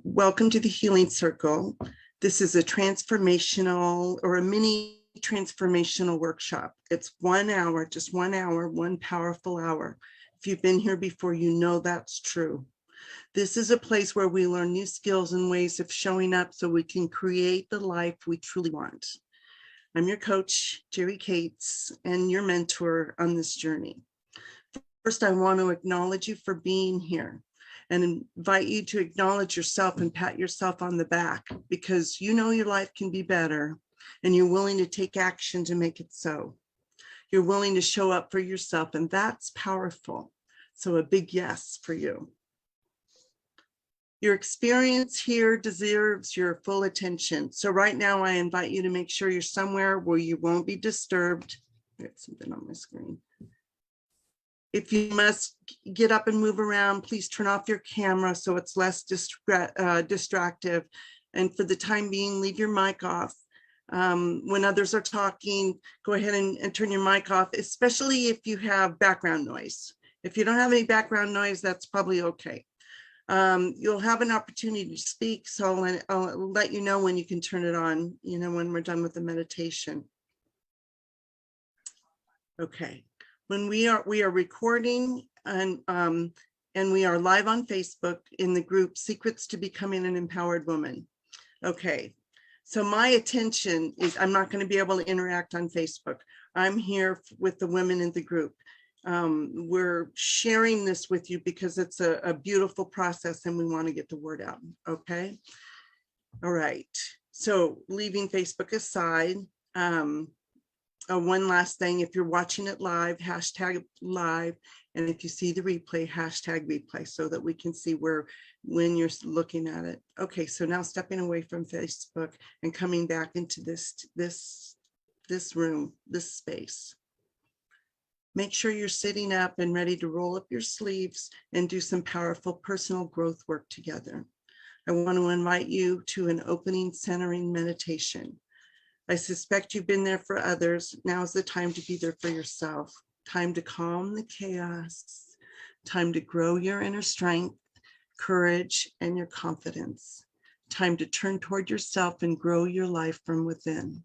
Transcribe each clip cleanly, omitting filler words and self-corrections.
Welcome to the Healing Circle. This is a transformational or a mini transformational workshop. It's 1 hour, just 1 hour, one powerful hour. If you've been here before, you know that's true. This is a place where we learn new skills and ways of showing up so we can create the life we truly want. I'm your coach, Jeri Cates, and your mentor on this journey. First, I want to acknowledge you for being here and invite you to acknowledge yourself and pat yourself on the back, because you know your life can be better and you're willing to take action to make it so. You're willing to show up for yourself, and that's powerful. So a big yes for you. Your experience here deserves your full attention. So right now I invite you to make sure you're somewhere where you won't be disturbed. I got something on my screen. If you must get up and move around, please turn off your camera so it's less distractive. And for the time being, leave your mic off. When others are talking, go ahead and turn your mic off, especially if you have background noise. If you don't have any background noise, that's probably okay. You'll have an opportunity to speak, so I'll let you know when you can turn it on, when we're done with the meditation. Okay. When we are recording and we are live on Facebook in the group Secrets to Becoming an Empowered Woman. Okay, so my attention is, I'm not going to be able to interact on Facebook. I'm here with the women in the group. We're sharing this with you because it's a beautiful process and we want to get the word out. Okay. All right. So leaving Facebook aside, one last thing, if you're watching it live, hashtag live, and if you see the replay, hashtag replay, so that we can see when you're looking at it. Okay, so now stepping away from Facebook and coming back into this room, this space. Make sure you're sitting up and ready to roll up your sleeves and do some powerful personal growth work together. I want to invite you to an opening centering meditation. I suspect you've been there for others. Now's the time to be there for yourself. Time to calm the chaos. Time to grow your inner strength, courage, and your confidence. Time to turn toward yourself and grow your life from within.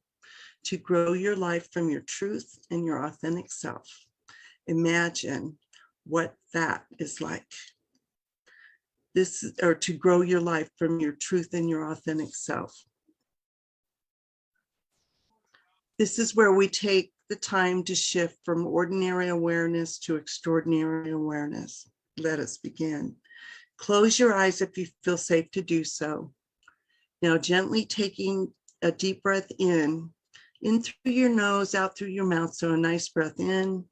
To grow your life from your truth and your authentic self. Imagine what that is like. To grow your life from your truth and your authentic self. This is where we take the time to shift from ordinary awareness to extraordinary awareness. Let us begin. Close your eyes if you feel safe to do so. Now, gently taking a deep breath in through your nose, out through your mouth. So a nice breath in,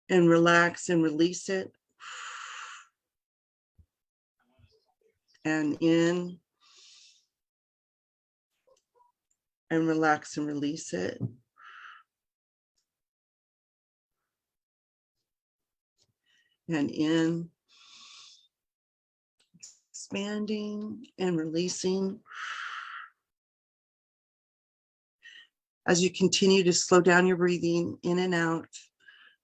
and relax and release it. And in, and relax and release it. And in, expanding and releasing. As you continue to slow down your breathing in and out,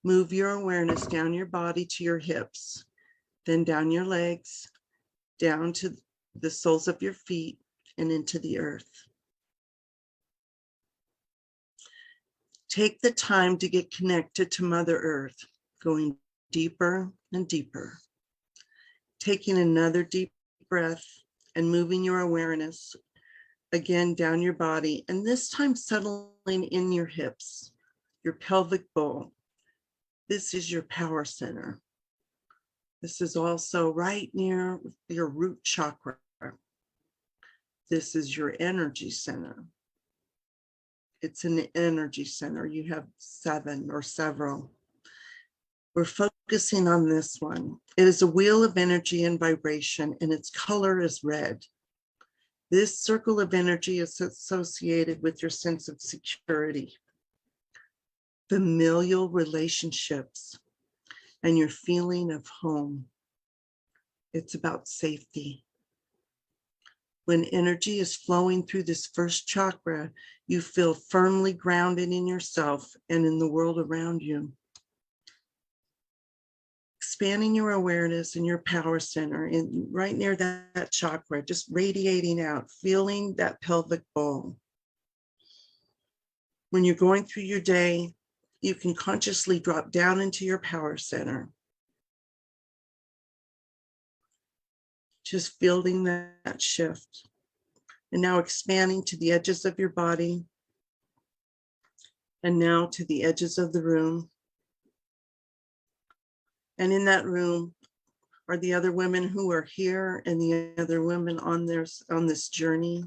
move your awareness down your body to your hips, then down your legs, down to the soles of your feet and into the earth. Take the time to get connected to Mother Earth, going deeper and deeper. Taking another deep breath and moving your awareness again down your body, and this time settling in your hips, your pelvic bowl. This is your power center. This is also right near your root chakra. This is your energy center. It's an energy center. You have 7 or several. We're focusing on this one. It is a wheel of energy and vibration, and its color is red. This circle of energy is associated with your sense of security, familial relationships, and your feeling of home. It's about safety. When energy is flowing through this first chakra, you feel firmly grounded in yourself and in the world around you. expanding your awareness in your power center and right near that chakra, just radiating out, feeling that pelvic bowl. When you're going through your day, you can consciously drop down into your power center. Just feeling that shift. And now expanding to the edges of your body. And now to the edges of the room. And in that room are the other women who are here and the other women on this journey.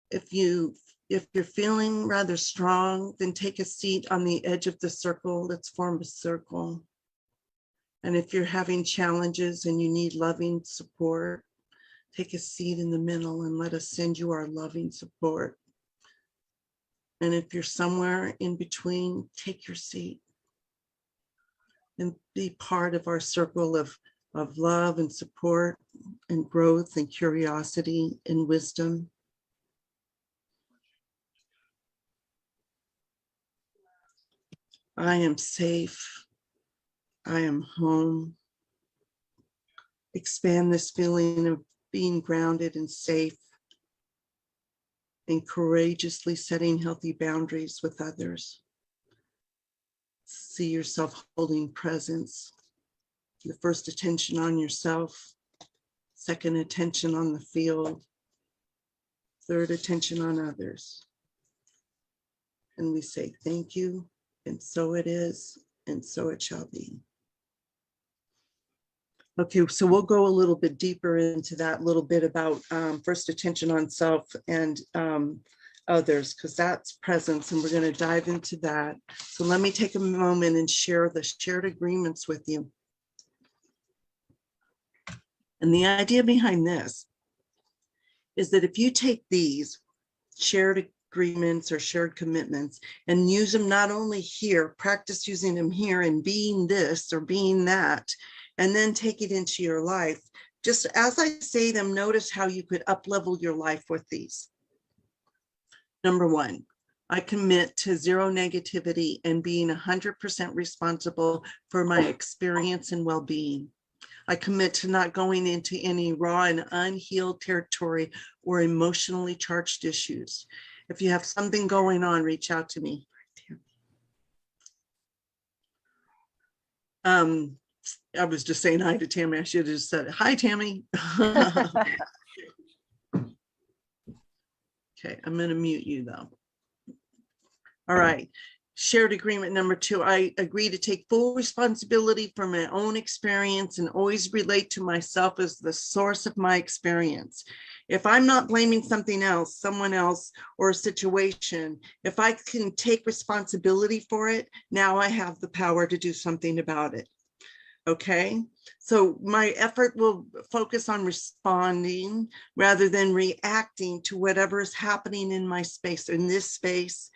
If you're feeling rather strong, then take a seat on the edge of the circle. Let's form a circle. And if you're having challenges and you need loving support, take a seat in the middle and let us send you our loving support. And if you're somewhere in between, take your seat and be part of our circle of love and support and growth and curiosity and wisdom. I am safe. I am home. Expand this feeling of being grounded and safe and courageously setting healthy boundaries with others. See yourself holding presence. The first attention on yourself, second attention on the field, third attention on others. And we say thank you, and so it is, and so it shall be. Okay, so we'll go a little bit deeper into that little bit about first attention on self and others, because that's presence, and we're going to dive into that. So let me take a moment and share the shared agreements with you. And the idea behind this is that if you take these shared agreements or shared commitments and use them not only here, practice using them here and being this or being that, and then take it into your life, just as I say them, notice how you could up-level your life with these. Number one, I commit to zero negativity and being 100% responsible for my experience and well-being. I commit to not going into any raw and unhealed territory or emotionally charged issues. If you have something going on, reach out to me. I was just saying hi to Tammy. I should have just said, hi, Tammy. Okay, I'm going to mute you though. All right. Shared agreement number two, I agree to take full responsibility for my own experience and always relate to myself as the source of my experience. If I'm not blaming something else, someone else, or a situation, if I can take responsibility for it, now I have the power to do something about it. Okay, so my effort will focus on responding rather than reacting to whatever is happening in my space, in this space,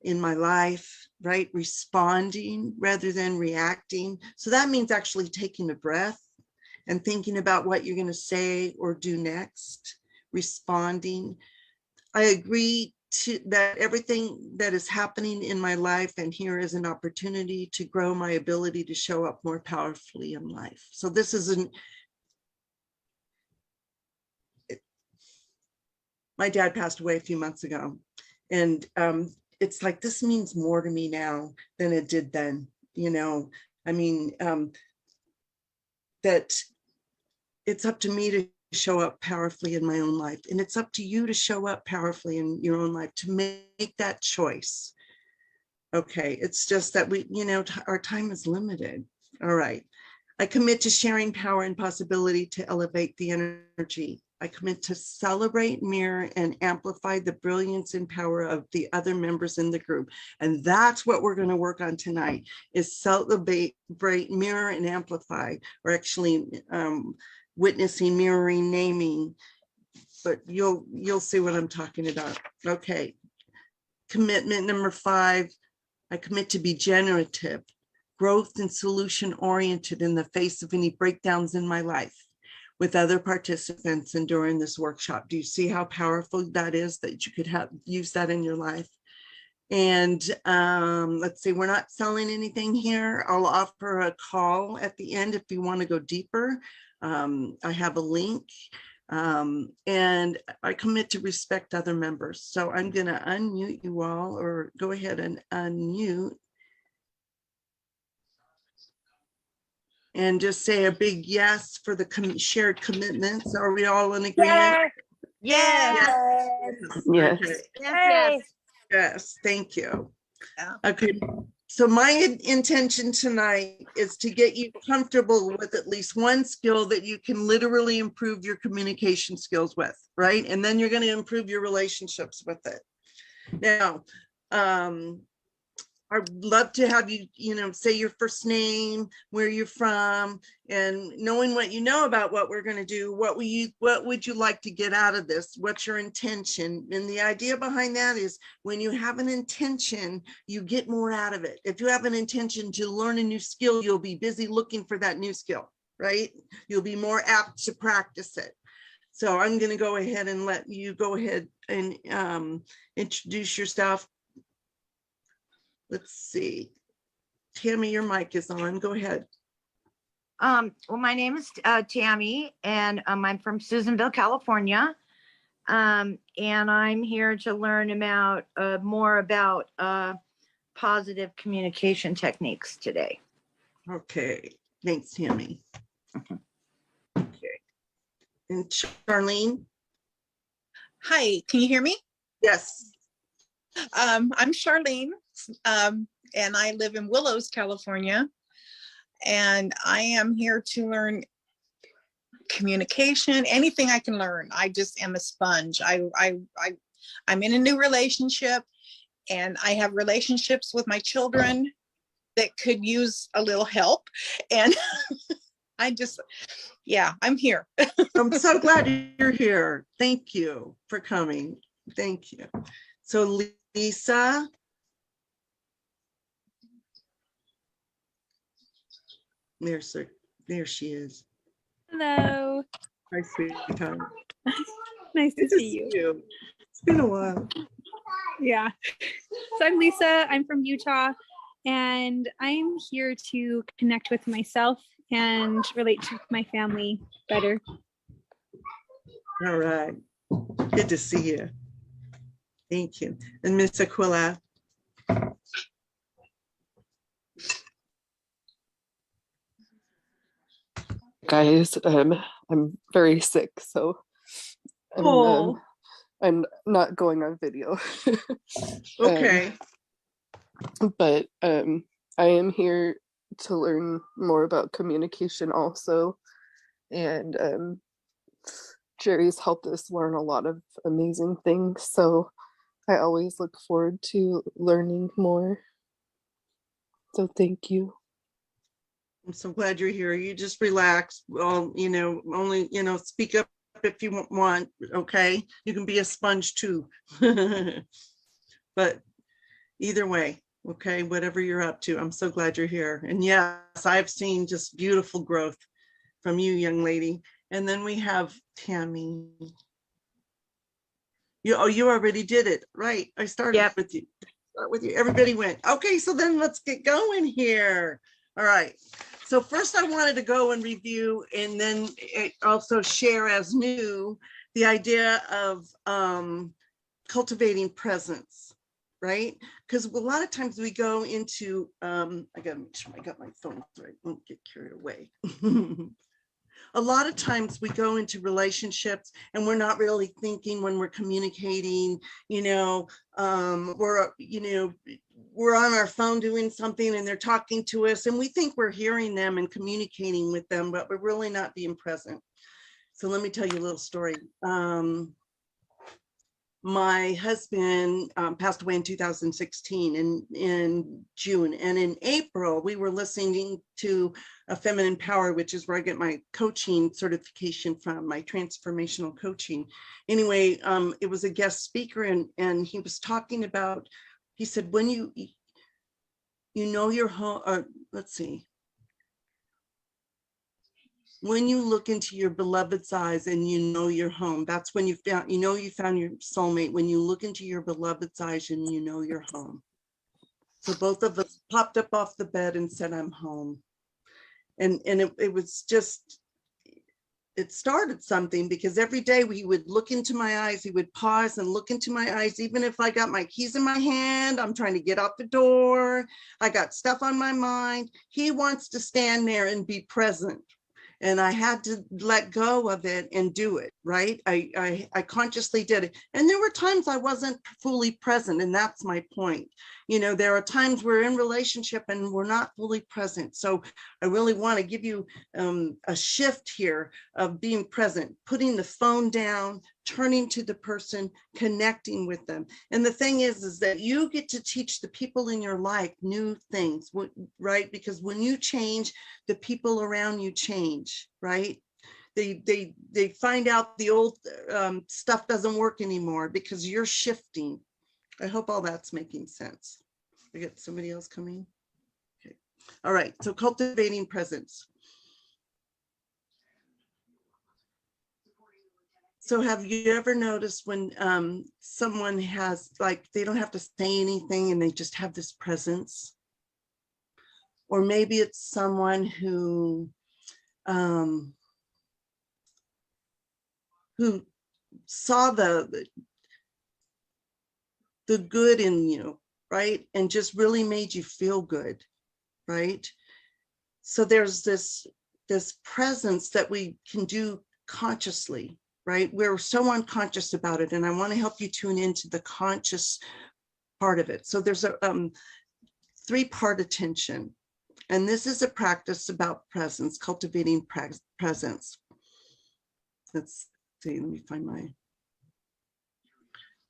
in my life, right? Responding rather than reacting. So that means actually taking a breath and thinking about what you're going to say or do next, responding. I agree to that everything that is happening in my life and here is an opportunity to grow my ability to show up more powerfully in life. So this is my dad passed away a few months ago, and it's like, this means more to me now than it did then, you know. I mean, that it's up to me to show up powerfully in my own life. And it's up to you to show up powerfully in your own life, to make that choice. Okay, it's just that we, you know, our time is limited. All right. I commit to sharing power and possibility to elevate the energy. I commit to celebrate, mirror, and amplify the brilliance and power of the other members in the group. And that's what we're going to work on tonight, is celebrate, mirror, and amplify, or actually witnessing, mirroring, naming, but you'll see what I'm talking about. Okay. Commitment number 5, I commit to be generative, growth and solution oriented in the face of any breakdowns in my life with other participants and during this workshop. Do you see how powerful that is, that you could use that in your life? And let's see, we're not selling anything here. I'll offer a call at the end if you want to go deeper. I have a link. And I commit to respect other members. So I'm going to unmute you all, or go ahead and unmute. And just say a big yes for the shared commitments. Are we all in agreement? Yes. Yes. Okay. Yes. Yes, thank you. Yeah. Okay, so my intention tonight is to get you comfortable with at least one skill that you can literally improve your communication skills with, right? And then you're going to improve your relationships with it. Now, I'd love to have you, say your first name, where you're from, and knowing what you know about what we're going to do. What would you like to get out of this? What's your intention? And the idea behind that is when you have an intention, you get more out of it. If you have an intention to learn a new skill, you'll be busy looking for that new skill, right? You'll be more apt to practice it. So I'm going to go ahead and let you go ahead and introduce yourself. Let's see. Tammy, your mic is on. Go ahead. Well, my name is Tammy, and I'm from Susanville, California. And I'm here to learn about more about positive communication techniques today. Okay. Thanks, Tammy. Okay. And Charlene? Hi, can you hear me? Yes. I'm Charlene, and I live in Willows, California. And I am here to learn communication, anything I can learn. I just am a sponge. I'm in a new relationship, and I have relationships with my children that could use a little help. And I'm here. I'm so glad you're here. Thank you for coming. Thank you. So Lisa. There she is. Hello. Hi, sweetheart. Nice to see you. It's been a while. Yeah. So I'm Lisa. I'm from Utah, and I'm here to connect with myself and relate to my family better. All right. Good to see you. Thank you. And Miss Aquila. Guys, I'm very sick, so I'm not going on video. Okay. But I am here to learn more about communication also, and Jeri's helped us learn a lot of amazing things, so I always look forward to learning more. So thank you. I'm so glad you're here. You just relax. Well, only, speak up if you want, okay? You can be a sponge too. But either way, okay, whatever you're up to, I'm so glad you're here. And yes, I've seen just beautiful growth from you, young lady. And then we have Tammy. You already did it. Right. I started with you. Start with you. Everybody went. Okay, so then let's get going here. All right. So first I wanted to go and review and then also share as new the idea of cultivating presence, right? Because a lot of times we go into, I gotta make sure I got my phone so I won't get carried away. A lot of times we go into relationships and we're not really thinking when we're communicating, we're on our phone doing something and they're talking to us and we think we're hearing them and communicating with them, but we're really not being present. So let me tell you a little story. My husband passed away in 2016 in June, and in April we were listening to a Feminine Power, which is where I get my coaching certification from, my transformational coaching. Anyway, it was a guest speaker, and he was talking about, he said, when you know your home, or let's see. when you look into your beloved's eyes and you know you're home, that's when you found, you found your soulmate. When you look into your beloved's eyes and you know you're home. So both of us popped up off the bed and said, I'm home. And it was just, it started something, because every day he would look into my eyes, he would pause and look into my eyes, even if I got my keys in my hand, I'm trying to get out the door, I got stuff on my mind. He wants to stand there and be present. And I had to let go of it and do it, right? I consciously did it. And there were times I wasn't fully present, and that's my point. There are times we're in relationship and we're not fully present. So I really want to give you a shift here of being present, putting the phone down, turning to the person, connecting with them. And the thing is that you get to teach the people in your life new things, right? Because when you change, the people around you change, right? They find out the old stuff doesn't work anymore because you're shifting. I hope all that's making sense. We got somebody else coming. Okay. All right. So cultivating presence. So have you ever noticed when someone has, like, they don't have to say anything and they just have this presence? Or maybe it's someone who saw the good in you, right? And just really made you feel good, right? So there's this presence that we can do consciously, right? We're so unconscious about it. And I want to help you tune into the conscious part of it. So there's a 3-part attention. And this is a practice about presence, cultivating presence. Let's see, let me find my.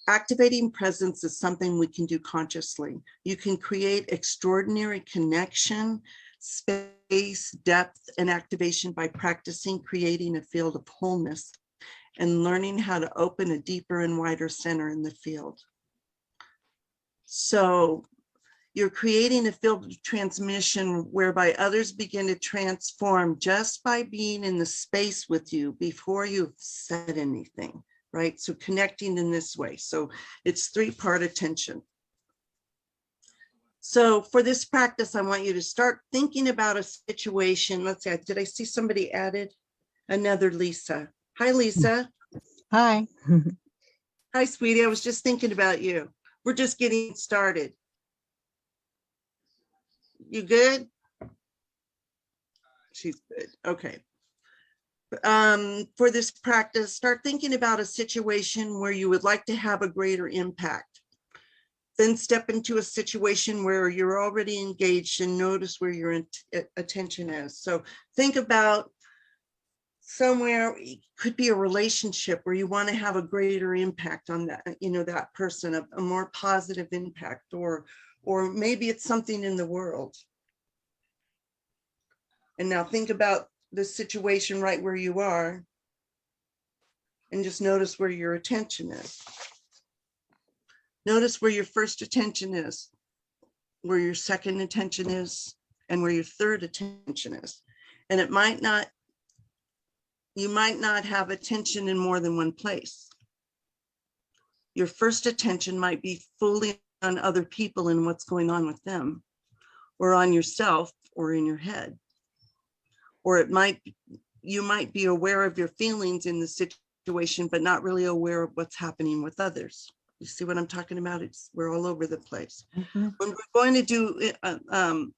Activating presence is something we can do consciously. You can create extraordinary connection, space, depth, and activation by practicing creating a field of wholeness and learning how to open a deeper and wider center in the field. So you're creating a field of transmission whereby others begin to transform just by being in the space with you before you've said anything, right? So connecting in this way. So it's 3-part attention. So for this practice, I want you to start thinking about a situation. Let's see, did I see somebody added? Another Lisa. Hi, Lisa. Hi. Hi, sweetie. I was just thinking about you. We're just getting started. You good? She's good. Okay. For this practice, start thinking about a situation where you would like to have a greater impact. Then step into a situation where you're already engaged and notice where your attention is. So think about somewhere, it could be a relationship where you want to have a greater impact on that, that person, a more positive impact, or maybe it's something in the world. And now think about the situation right where you are and just notice where your attention is. Notice where your first attention is, where your second attention is, and where your third attention is. And you might not have attention in more than one place. Your first attention might be fully on other people and what's going on with them, or on yourself, or in your head. Or you might be aware of your feelings in the situation, but not really aware of what's happening with others. You see what I'm talking about? We're all over the place. Mm-hmm. When we're going to do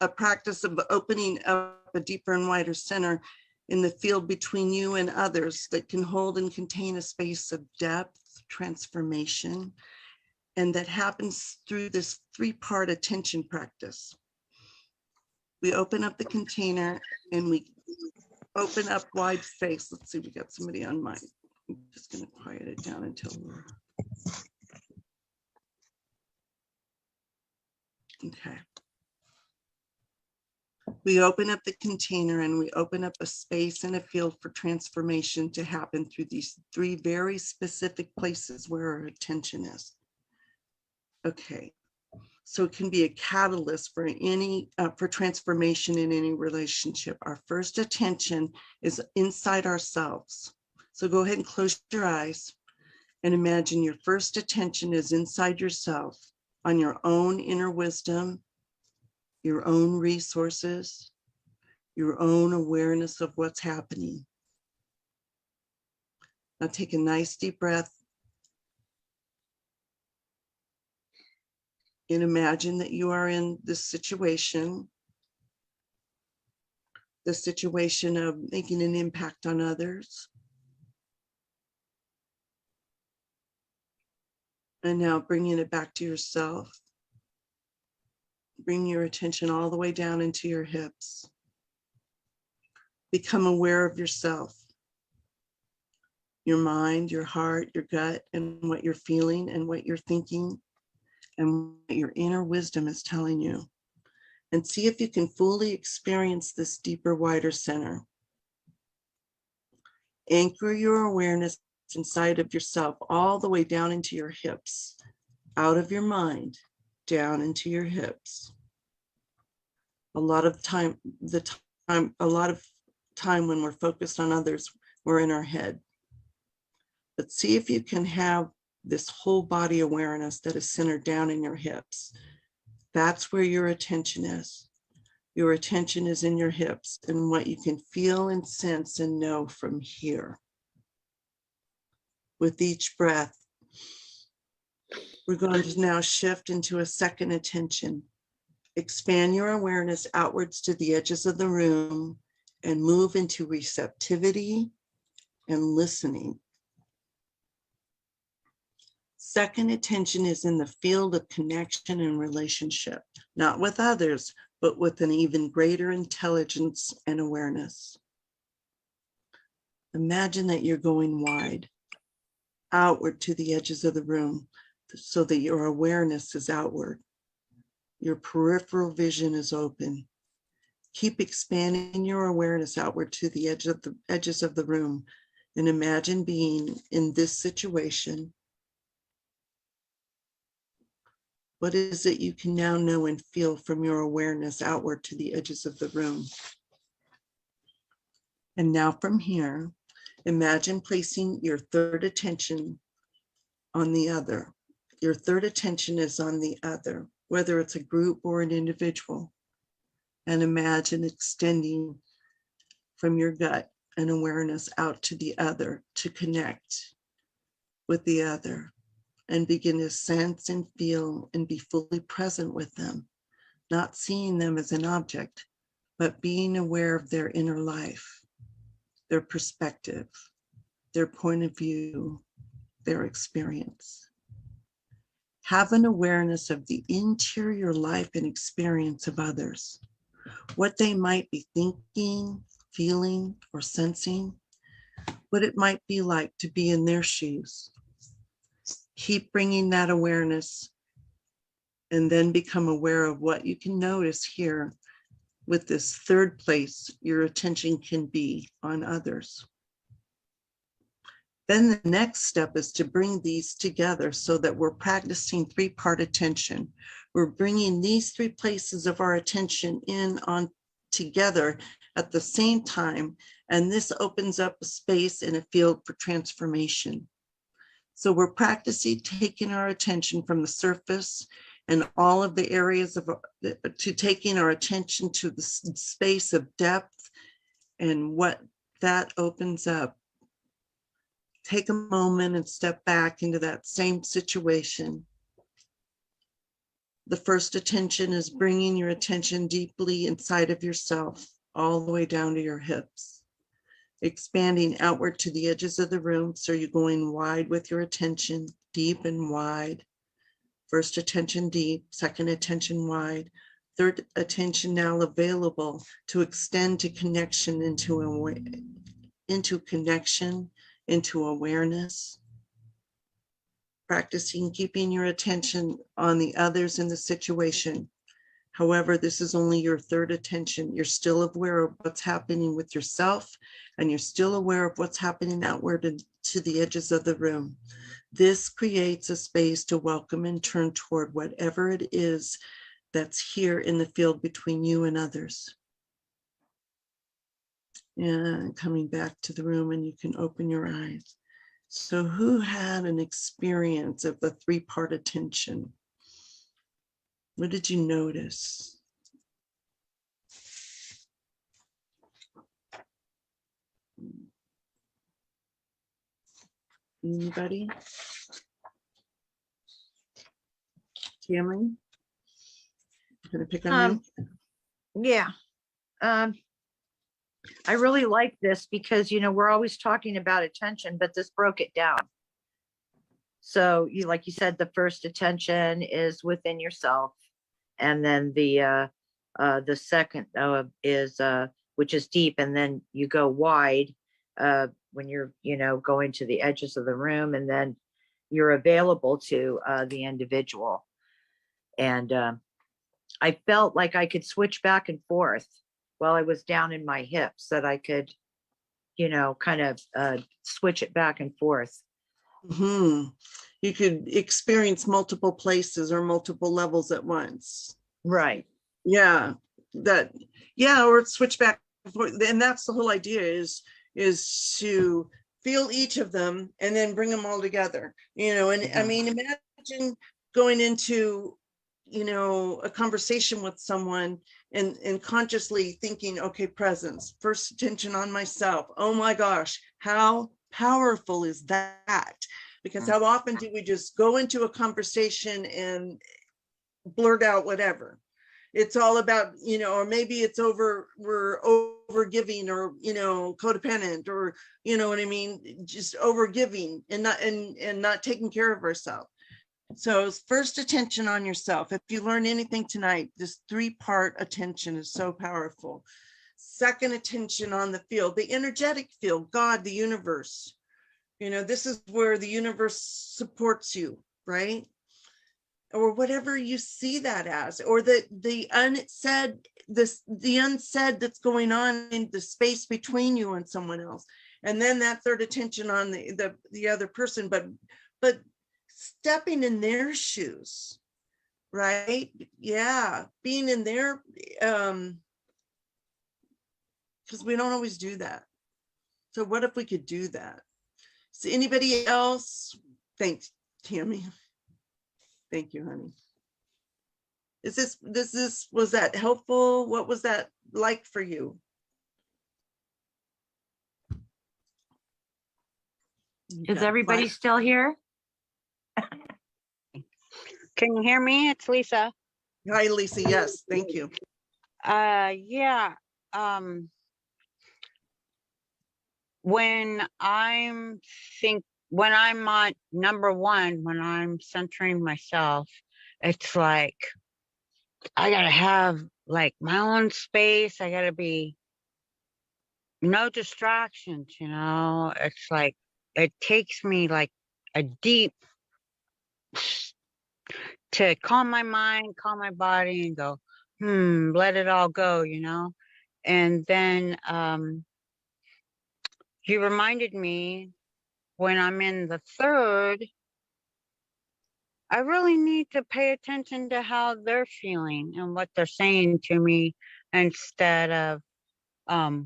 a practice of opening up a deeper and wider center in the field between you and others that can hold and contain a space of depth, transformation, and that happens through this 3-part attention practice. We open up the container and we open up wide space. Let's see, we got somebody on mic. I'm just going to quiet it down until we're. Okay. We open up the container and we open up a space and a field for transformation to happen through these 3 very specific places where our attention is. Okay. So it can be a catalyst for any for transformation in any relationship. Our first attention is inside ourselves. So go ahead and close your eyes and imagine your first attention is inside yourself, on your own inner wisdom, your own resources, your own awareness of what's happening. Now take a nice deep breath and imagine that you are in this situation, the situation of making an impact on others. And now bringing it back to yourself. Bring your attention all the way down into your hips. Become aware of yourself, your mind, your heart, your gut, and what you're feeling and what you're thinking and what your inner wisdom is telling you. And see if you can fully experience this deeper, wider center. Anchor your awareness inside of yourself all the way down into your hips, out of your mind, down into your hips. A lot of time when we're focused on others, we're in our head. But see if you can have this whole body awareness that is centered down in your hips. That's where your attention is. Your attention is in your hips and what you can feel and sense and know from here. With each breath, we're going to now shift into a second attention. Expand your awareness outwards to the edges of the room and move into receptivity and listening. Second attention is in the field of connection and relationship, not with others, but with an even greater intelligence and awareness. Imagine that you're going wide, outward to the edges of the room, so that your awareness is outward. Your peripheral vision is open. Keep expanding your awareness outward to the edges of the room, and imagine being in this situation. What is it you can now know and feel from your awareness outward to the edges of the room? And now from here, imagine placing your third attention on the other. Your third attention is on the other, whether it's a group or an individual. And imagine extending from your gut and awareness out to the other to connect with the other and begin to sense and feel and be fully present with them, not seeing them as an object, but being aware of their inner life, their perspective, their point of view, their experience. Have an awareness of the interior life and experience of others, what they might be thinking, feeling, or sensing, what it might be like to be in their shoes. Keep bringing that awareness and then become aware of what you can notice here with this third place your attention can be on others. Then the next step is to bring these together so that we're practicing three-part attention. We're bringing these three places of our attention in on together at the same time, and this opens up a space and a field for transformation. So we're practicing taking our attention from the surface and all of the areas of, to taking our attention to the space of depth and what that opens up. Take a moment and step back into that same situation. The first attention is bringing your attention deeply inside of yourself, all the way down to your hips. Expanding outward to the edges of the room, so you're going wide with your attention, deep and wide. First attention deep, second attention wide, third attention now available to extend to connection into connection, into awareness. Practicing keeping your attention on the others in the situation. However, this is only your third attention. You're still aware of what's happening with yourself, and you're still aware of what's happening outward and to the edges of the room. This creates a space to welcome and turn toward whatever it is that's here in the field between you and others. And coming back to the room, and you can open your eyes. So who had an experience of the three-part attention? What did you notice? Anybody? Tammy? I'm gonna pick on you. Yeah. I really like this because, you know, we're always talking about attention, but this broke it down. So you, like you said, the first attention is within yourself. And then the second is, which is deep. And then you go wide when you're, you know, going to the edges of the room, and then you're available to the individual. And I felt like I could switch back and forth while I was down in my hips, that I could, you know, kind of switch it back and forth. Mm-hmm. You could experience multiple places or multiple levels at once. Right. Yeah, or switch back and forth. And that's the whole idea, is to feel each of them and then bring them all together, you know. And I mean, imagine going into, you know, a conversation with someone and consciously thinking, okay, presence, first attention on myself. Oh my gosh, how powerful is that? Because how often do we just go into a conversation and blurt out whatever? It's all about, you know, or maybe it's we're over giving, or, you know, codependent, or, you know what I mean, just over giving and not taking care of ourselves. So first attention on yourself. If you learn anything tonight, this three-part attention is so powerful. Second attention on the field, the energetic field, God, the universe. You know, this is where the universe supports you, right? Or whatever you see that as, or the unsaid that's going on in the space between you and someone else. And then that third attention on the other person, but stepping in their shoes, right? Yeah, being in their, because we don't always do that. So what if we could do that? So anybody else? Thanks, Tammy. Thank you, honey. Was that helpful? What was that like for you? Is everybody still here? Can you hear me? It's Lisa. Hi, Lisa. Yes, thank you. Yeah. When I'm on number one, when I'm centering myself, it's like I gotta have like my own space. I gotta be no distractions, you know. It's like it takes me like a deep to calm my mind, calm my body, and go, let it all go, you know. And then you reminded me, when I'm in the third, I really need to pay attention to how they're feeling and what they're saying to me, instead of I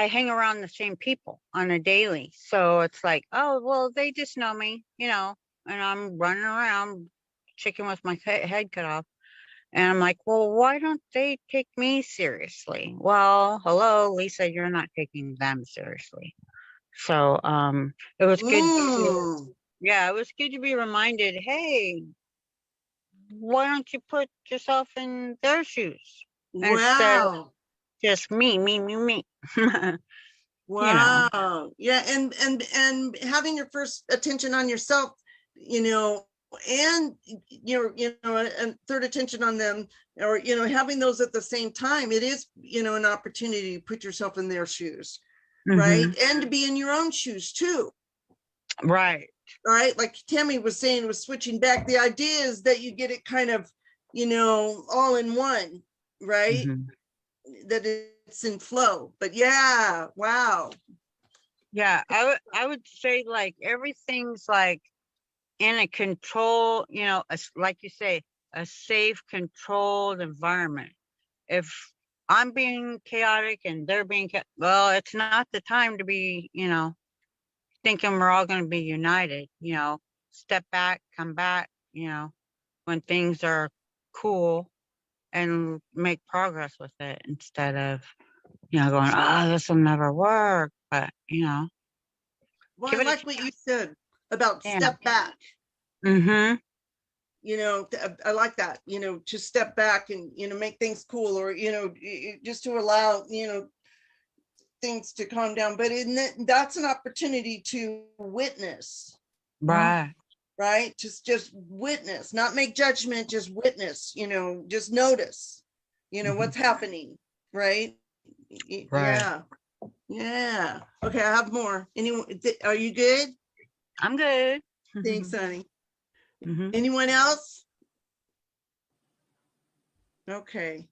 hang around the same people on a daily. So it's like, oh, well, they just know me, you know, and I'm running around chicken with my head cut off. And I'm like, well, why don't they take me seriously? Well, hello, Lisa, you're not taking them seriously. So it was good. It was good to be reminded, hey, why don't you put yourself in their shoes? Instead of just me. Wow. You know. Yeah, and having your first attention on yourself, you know, and and third attention on them, or, you know, having those at the same time, it is, you know, an opportunity to put yourself in their shoes, right? And to be in your own shoes too. Right. Like Tammy was saying, was switching back. The idea is that you get it kind of all in one, right? Mhm. That it's in flow. But yeah, wow. Yeah, I would say like everything's like in a control, like you say, a safe, controlled environment. If I'm being chaotic and they're being, well, it's not the time to be, thinking we're all going to be united, step back, come back, when things are cool and make progress with it instead of, going, oh, this will never work. But, Well, give I it a like what you said about chance. step back. Mm-hmm. I like that, to step back and, make things cool, or, just to allow, things to calm down. But that's an opportunity to witness, Right. right? Just witness, not make judgment, just witness, just notice, what's happening, right? Right. Yeah. Yeah. Okay, I have more. Anyone, are you good? I'm good. Thanks, honey. Mhm. Anyone else? Okay.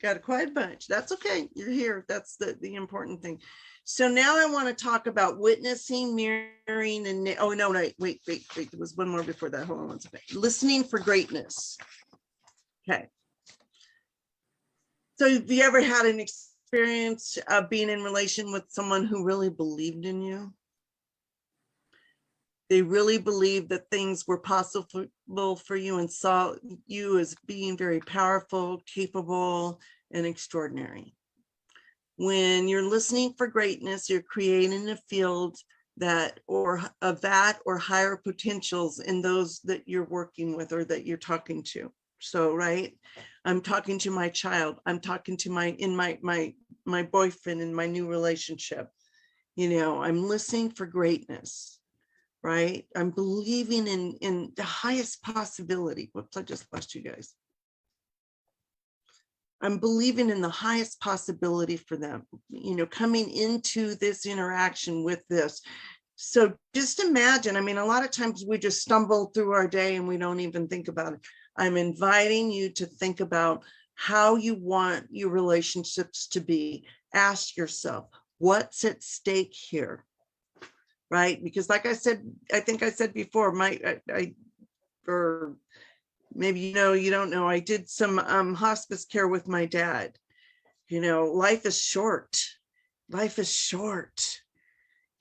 Got a quiet bunch. That's okay. You're here. That's the important thing. So now I want to talk about witnessing, mirroring, and oh no, wait. There was one more before that. Hold on one second. Listening for greatness. Okay. So have you ever had an experience of being in relation with someone who really believed in you? They really believed that things were possible for you and saw you as being very powerful, capable, and extraordinary. When you're listening for greatness, you're creating a field of that or higher potentials in those that you're working with or that you're talking to. So, right, I'm talking to my child. I'm talking to my boyfriend in my new relationship. I'm listening for greatness. Right? I'm believing in the highest possibility. Whoops, I just lost you guys. I'm believing in the highest possibility for them, coming into this interaction with this. So just imagine, a lot of times we just stumble through our day and we don't even think about it. I'm inviting you to think about how you want your relationships to be. Ask yourself, what's at stake here? Right? Because like I said, I think I said before, or maybe you don't know, I did some hospice care with my dad. Life is short. Life is short.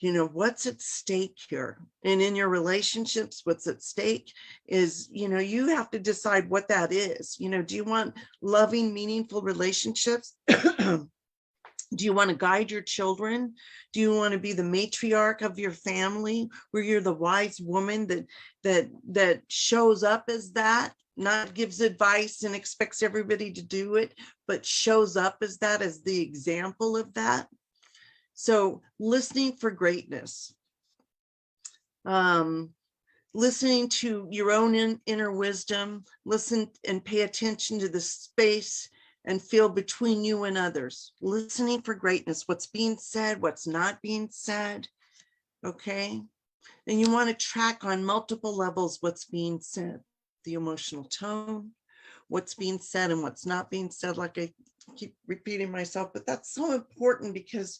What's at stake here? And in your relationships, what's at stake is, you have to decide what that is. Do you want loving, meaningful relationships? Do you want to guide your children? Do you want to be the matriarch of your family, where you're the wise woman that shows up as that, not gives advice and expects everybody to do it, but shows up as that, as the example of that? So listening for greatness, listening to your own inner wisdom, listen and pay attention to the space and feel between you and others, listening for greatness, what's being said, what's not being said, okay? And you want to track on multiple levels what's being said, the emotional tone, what's being said and what's not being said, like I keep repeating myself, but that's so important because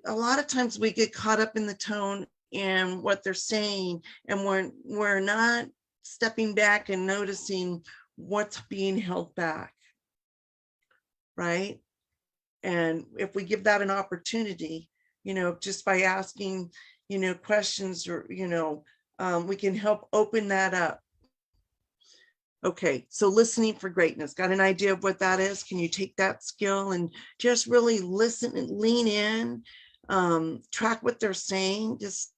a lot of times we get caught up in the tone and what they're saying, and we're not stepping back and noticing what's being held back. Right? And if we give that an opportunity, just by asking, questions, or, we can help open that up. Okay, so listening for greatness, got an idea of what that is? Can you take that skill and just really listen and lean in, track what they're saying, just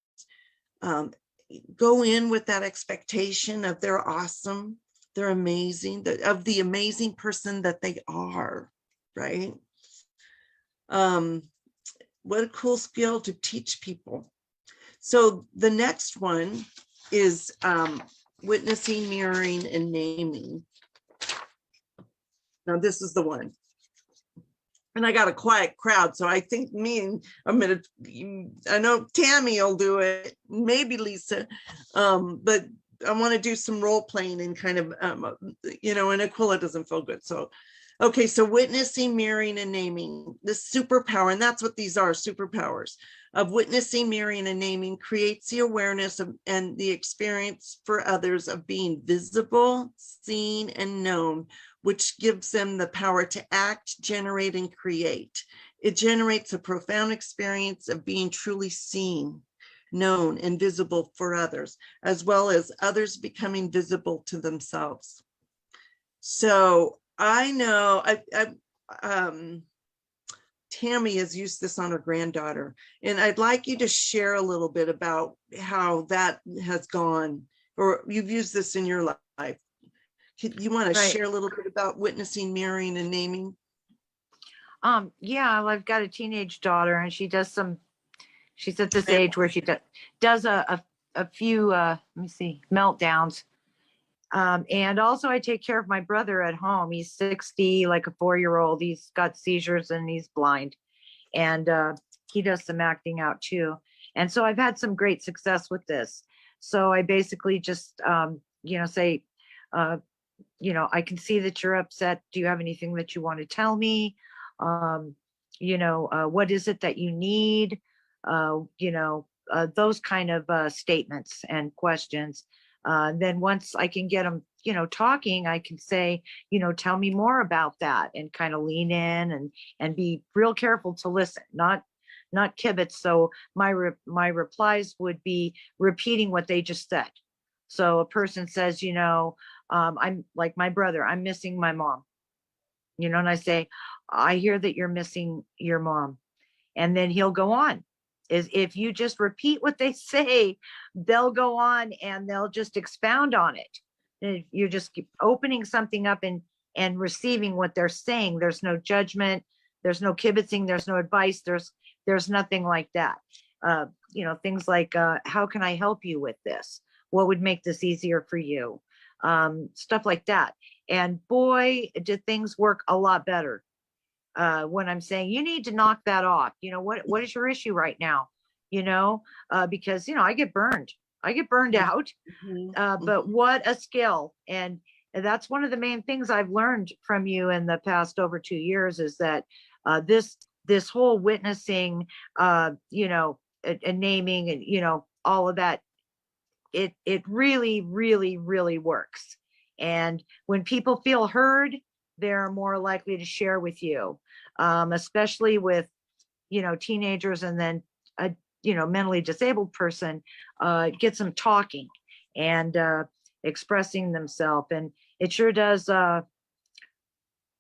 go in with that expectation of they're awesome, they're amazing, of the amazing person that they are. Right? What a cool skill to teach people. So the next one is witnessing, mirroring, and naming. Now this is the one. And I got a quiet crowd, so I think I know Tammy will do it, maybe Lisa, but want to do some role playing and kind of, and Aquila doesn't feel good. So, okay. So witnessing, mirroring, and naming, this superpower, and that's what these are, superpowers of witnessing, mirroring, and naming creates the awareness of and the experience for others of being visible, seen, and known, which gives them the power to act, generate, and create. It generates a profound experience of being truly seen, known, and visible for others, as well as others becoming visible to themselves. So I know Tammy has used this on her granddaughter, and I'd like you to share a little bit about how that has gone, or you've used this in your life. You want to share a little bit about witnessing, mirroring, and naming? Yeah, well, I've got a teenage daughter, and she's at this age where she does a few, let me see, meltdowns. And also I take care of my brother at home. He's 60, like a 4-year-old. He's got seizures and he's blind. And he does some acting out too. And so I've had some great success with this. So I basically just, say, I can see that you're upset. Do you have anything that you want to tell me? What is it that you need? Those kind of statements and questions. Then once I can get them, talking, I can say, tell me more about that, and kind of lean in and be real careful to listen, not kibitz. So my replies would be repeating what they just said. So a person says, I'm like my brother, I'm missing my mom, and I say, I hear that you're missing your mom. And then he'll go on. Is if you just repeat what they say, they'll go on and they'll just expound on it. And if you just keep opening something up and receiving what they're saying, there's no judgment, there's no kibitzing, there's no advice, there's nothing like that. Things like, how can I help you with this? What would make this easier for you? Stuff like that. And boy, did things work a lot better. When I'm saying you need to knock that off, what is your issue right now? Because I get burned out. But what a skill. And that's one of the main things I've learned from you in the past over 2 years, is that this whole witnessing, and naming, and all of that, it really, really, really works. And when people feel heard, they're more likely to share with you, especially with, teenagers, and then a, mentally disabled person gets them talking and expressing themselves. And it sure does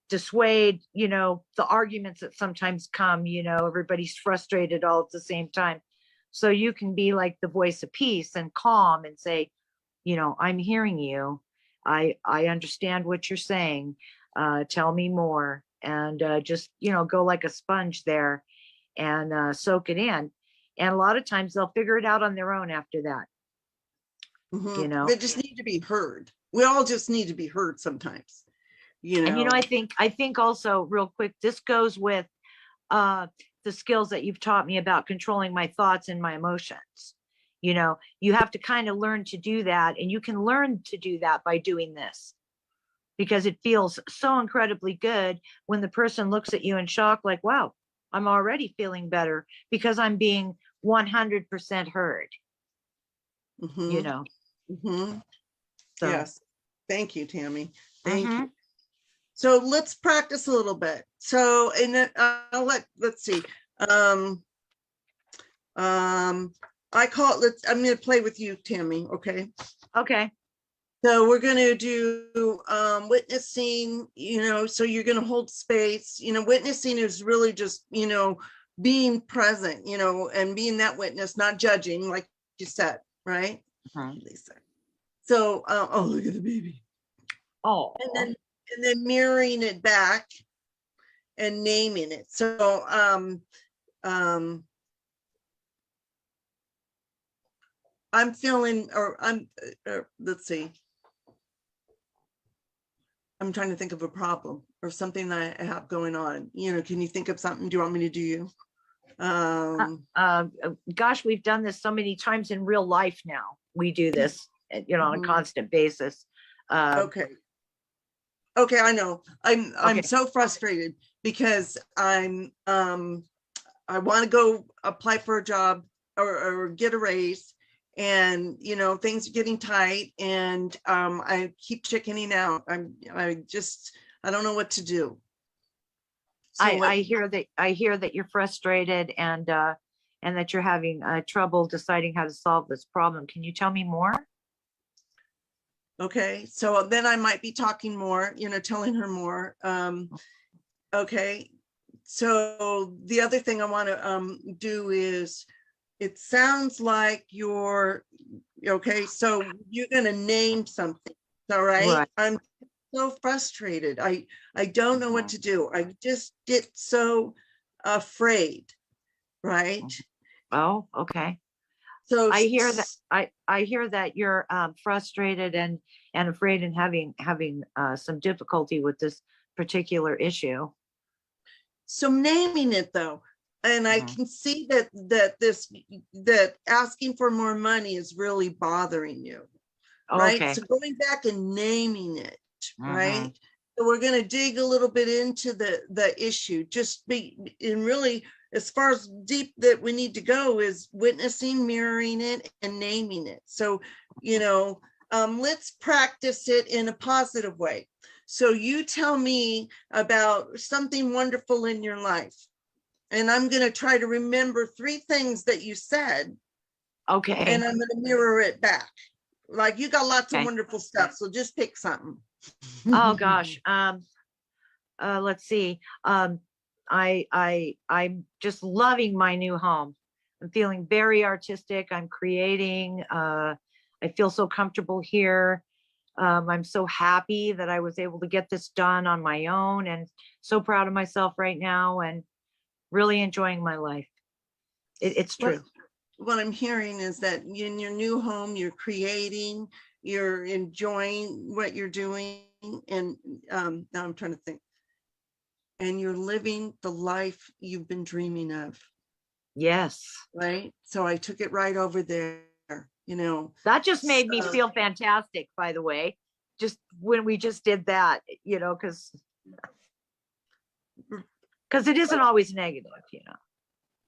dissuade, the arguments that sometimes come, everybody's frustrated all at the same time. So you can be like the voice of peace and calm and say, I'm hearing you. I understand what you're saying. Tell me more. And just, go like a sponge there and soak it in. And a lot of times they'll figure it out on their own after that. They just need to be heard. We all just need to be heard sometimes. And I think also, real quick, this goes with the skills that you've taught me about controlling my thoughts and my emotions. You have to kind of learn to do that, and you can learn to do that by doing this, because it feels so incredibly good when the person looks at you in shock, like, wow, I'm already feeling better because I'm being 100% heard. So. Yes. Thank you, Tammy. Thank you. So let's practice a little bit. So, and then let's see. I call it, I'm going to play with you, Tammy. Okay. Okay. So we're going to do witnessing, so you're going to hold space. Witnessing is really just, being present, and being that witness, not judging, like you said, right? Lisa. So, oh, look at the baby. Oh. And then mirroring it back and naming it. So, I'm feeling, let's see. I'm trying to think of a problem or something that I have going on. Can you think of something? Do you want me to do you? Gosh, we've done this so many times in real life now. We do this on a Mhm. constant basis. Okay. Okay, I know. I'm Okay. so frustrated because I want to go apply for a job or get a raise, and things are getting tight, and I keep chickening out. I don't know what to do. So I hear that you're frustrated and that you're having trouble deciding how to solve this problem. Can you tell me more? okay, so then I might be talking more, telling her more. Okay, so the other thing I want to do is, it sounds like you're okay. So you're going to name something. All right. Right. I'm so frustrated. I don't know what to do. I just get so afraid. Right. Oh, okay. So I hear that. I hear that you're frustrated and afraid and having some difficulty with this particular issue. So naming it though, and I can see that asking for more money is really bothering you. Right. Okay. So going back and naming it, right. So we're going to dig a little bit into the issue, and really, as far as deep that we need to go is witnessing, mirroring it, and naming it. So, let's practice it in a positive way. So you tell me about something wonderful in your life, and I'm going to try to remember 3 things that you said. Okay. And I'm going to mirror it back. Like, you got lots of wonderful stuff, so just pick something. Oh gosh. Let's see. I'm just loving my new home. I'm feeling very artistic. I'm creating. I feel so comfortable here. I'm so happy that I was able to get this done on my own, and so proud of myself right now, and really enjoying my life. It's true. What I'm hearing is that in your new home, you're creating, you're enjoying what you're doing. And now I'm trying to think. And you're living the life you've been dreaming of. Yes. Right. So I took it right over there, That just made me feel fantastic, by the way, just when we just did that, because it isn't always negative,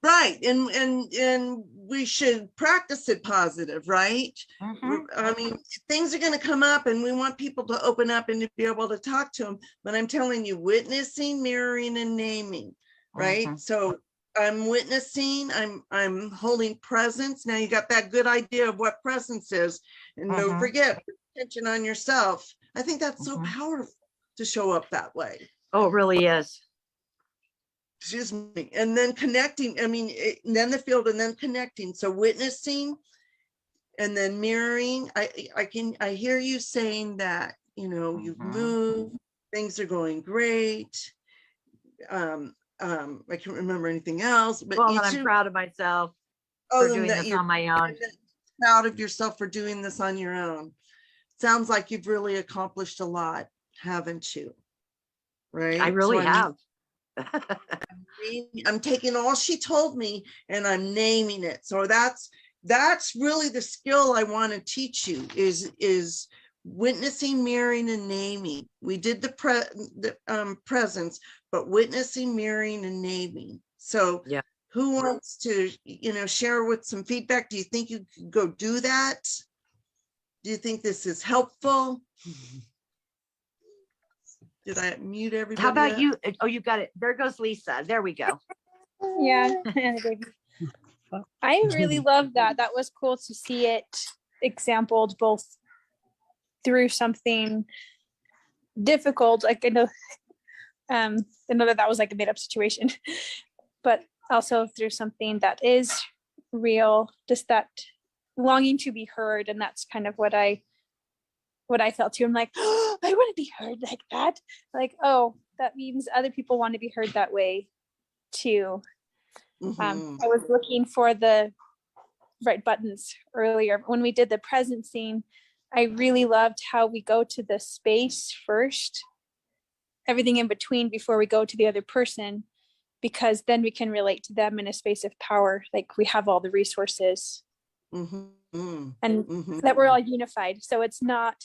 Right. And we should practice it positive, right? I mean, things are going to come up and we want people to open up and to be able to talk to them. But I'm telling you, witnessing, mirroring, and naming, right? So I'm witnessing, I'm holding presence. Now you got that good idea of what presence is. And don't forget, put attention on yourself. I think that's so powerful to show up that way. Oh, it really is. Excuse me. And then connecting, then the field, and then connecting. So witnessing and then mirroring. I hear you saying that, you've moved, things are going great. I can't remember anything else, but I'm proud of myself for doing this on my own. Proud of yourself for doing this on your own. Sounds like you've really accomplished a lot, haven't you? Right. I really have. I'm taking all she told me and I'm naming it. So that's really the skill I want to teach you is witnessing, mirroring, and naming. We did the presence, but witnessing, mirroring, and naming. So yeah. Who wants to, share with some feedback? Do you think you could go do that? Do you think this is helpful? Did I mute everybody? How about you? Oh, you got it. There goes Lisa. There we go. Yeah. I really love that. That was cool to see it exampled both through something difficult. Like I know that was like a made up situation, but also through something that is real, just that longing to be heard. And that's kind of what I felt too. I'm like, oh, I want to be heard like that. Like, oh, that means other people want to be heard that way too. I was looking for the right buttons earlier. When we did the present scene, I really loved how we go to the space first, everything in between before we go to the other person, because then we can relate to them in a space of power. Like we have all the resources Mhm. and Mhm. that we're all unified. So it's not,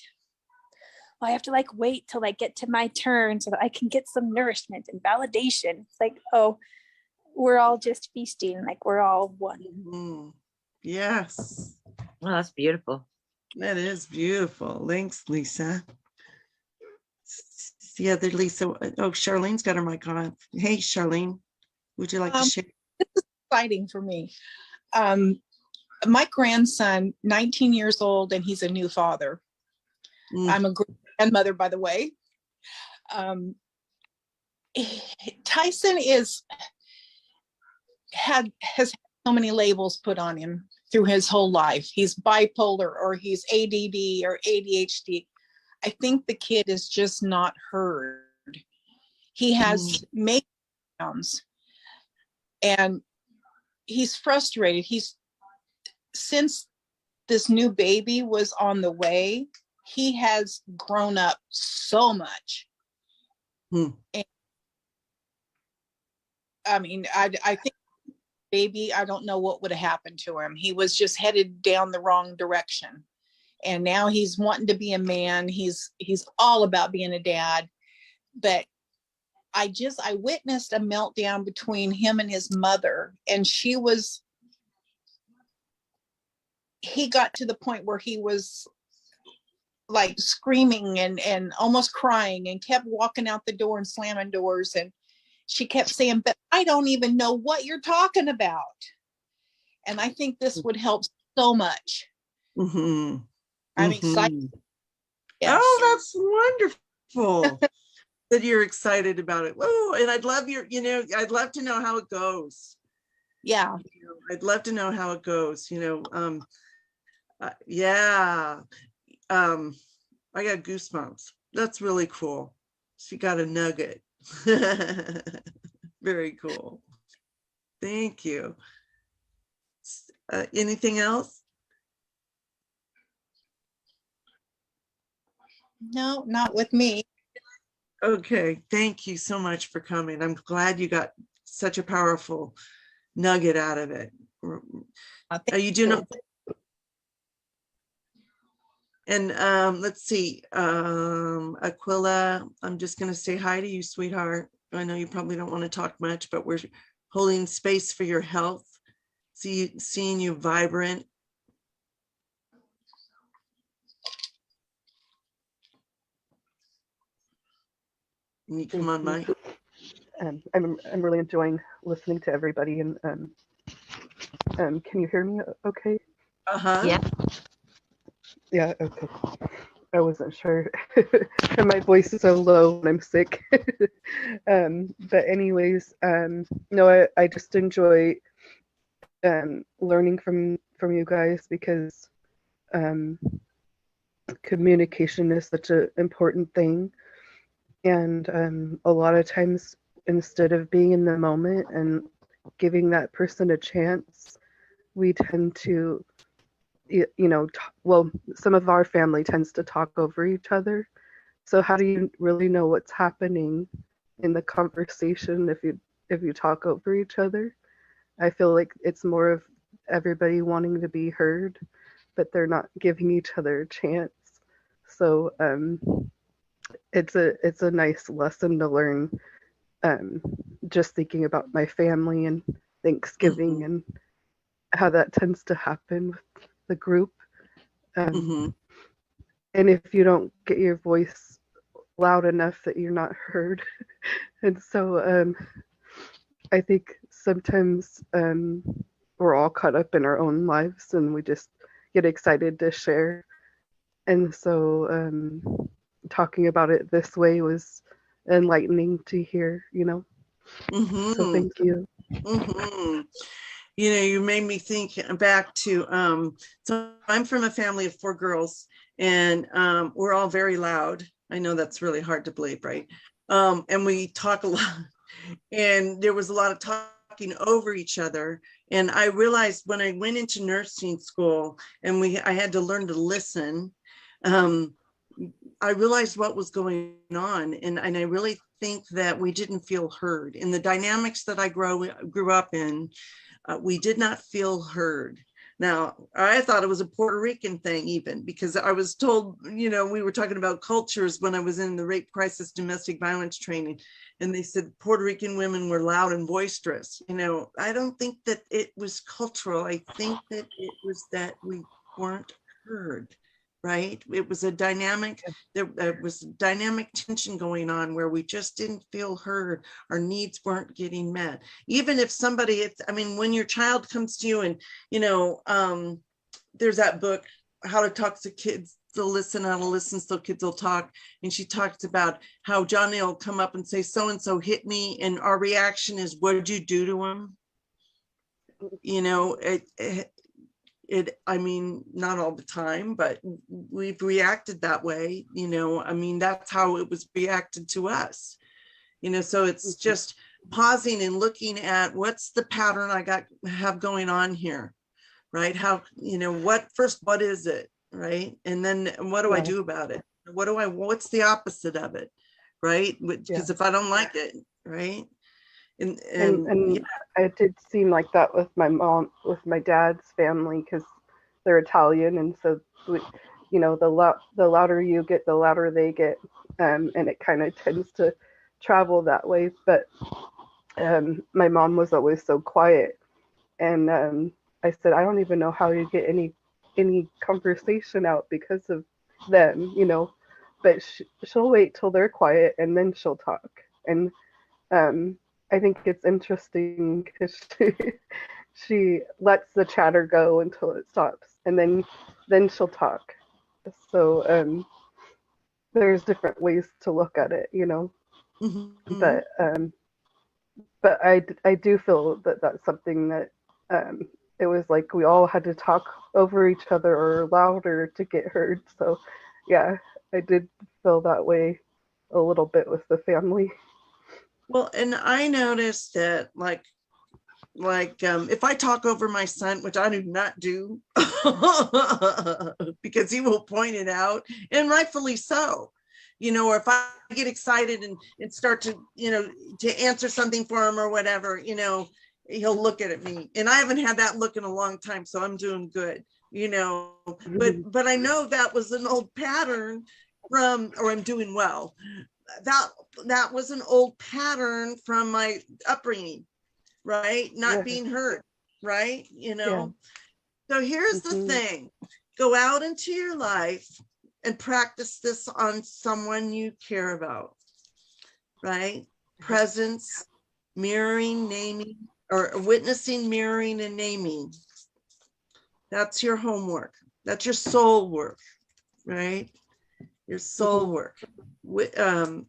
well, I have to like wait till I get to my turn so that I can get some nourishment and validation. It's like, oh, we're all just feasting, like we're all one. Mhm. Yes, Well, that's beautiful. that is beautiful. Thanks, Lisa. The other Lisa, oh, Charlene's got her mic on. Hey, Charlene, would you like to Um, share? Exciting for me. My grandson, 19 years old, and he's a new father. Mm. I'm a grandmother, by the way. Tyson has had so many labels put on him through his whole life. He's bipolar, or he's ADD or ADHD. I think the kid is just not heard. He has meltdowns, and he's frustrated. Since this new baby was on the way, he has grown up so much. And, I mean, I think baby, I don't know what would have happened to him. He was just headed down the wrong direction. And now he's wanting to be a man. He's all about being a dad. But I witnessed a meltdown between him and his mother. And he got to the point where he was like screaming and almost crying, and kept walking out the door and slamming doors. And she kept saying, but I don't even know what you're talking about. And I think this would help so much. Mm-hmm. I'm excited. Yes. Oh, that's wonderful that you're excited about it. Whoa, and I'd love I'd love to know how it goes. Yeah. I'd love to know how it goes, yeah. I got goosebumps. That's really cool. She got a nugget. Very cool. Thank you. Anything else? No, not with me. Okay, thank you so much for coming. I'm glad you got such a powerful nugget out of it. You do know. And let's see, Aquila, I'm just going to say hi to you, sweetheart. I know you probably don't want to talk much, but we're holding space for your health. Seeing you vibrant. Can you come on, Mike? I'm really enjoying listening to everybody, and can you hear me okay? Yeah. Yeah, okay. I wasn't sure. And my voice is so low when I'm sick. But anyways, no, I just enjoy learning from you guys, because communication is such an important thing. And a lot of times, instead of being in the moment and giving that person a chance, we tend to, some of our family tends to talk over each other. So how do you really know what's happening in the conversation if you talk over each other? I feel like it's more of everybody wanting to be heard, but they're not giving each other a chance. So it's a nice lesson to learn. Just thinking about my family and Thanksgiving and how that tends to happen with the group. And if you don't get your voice loud enough, that you're not heard. And so I think sometimes we're all caught up in our own lives, and we just get excited to share. And so talking about it this way was enlightening to hear, So thank you. You made me think back to, so I'm from a family of 4 girls, and we're all very loud. I know that's really hard to believe, right? And we talk a lot, and there was a lot of talking over each other. And I realized when I went into nursing school and I had to learn to listen, I realized what was going on. And I really think that we didn't feel heard. In the dynamics that I grew up in, we did not feel heard. Now, I thought it was a Puerto Rican thing even, because I was told, we were talking about cultures when I was in the rape crisis domestic violence training, and they said Puerto Rican women were loud and boisterous. I don't think that it was cultural. I think that it was that we weren't heard, right? It was a dynamic, there was dynamic tension going on where we just didn't feel heard. Our needs weren't getting met. Even if somebody, when your child comes to you and, there's that book, How to Talk to Kids, to Listen, How to Listen So Kids Will Talk. And she talks about how Johnny will come up and say, so-and-so hit me. And our reaction is, what did you do to him? Not all the time, but we've reacted that way. That's how it was reacted to us. So it's just pausing and looking at what's the pattern I have going on here, right? How, what is it, right? And then what do I do about it? What's the opposite of it, right? Because if I don't like it, right? And yeah. It did seem like that with my mom, with my dad's family, because they're Italian, and so the louder you get, the louder they get, and it kind of tends to travel that way. But my mom was always so quiet, and I said, I don't even know how you get any conversation out because of them, but she'll wait till they're quiet and then she'll talk. And I think it's interesting because she lets the chatter go until it stops, and then she'll talk. So there's different ways to look at it, mm-hmm. But I do feel that that's something that it was like we all had to talk over each other or louder to get heard. So yeah, I did feel that way a little bit with the family. Well, and I noticed that if I talk over my son, which I do not do, because he will point it out, and rightfully so, or if I get excited and start to, to answer something for him or whatever, he'll look at me, and I haven't had that look in a long time, so I'm doing good, but I know that was an old pattern or I'm doing well. That was an old pattern from my upbringing, right? Not being heard, right? So here's the thing: go out into your life and practice this on someone you care about, right? Presence, mirroring, naming, or witnessing, mirroring, and naming. That's your homework. That's your soul work, right? Your soul work.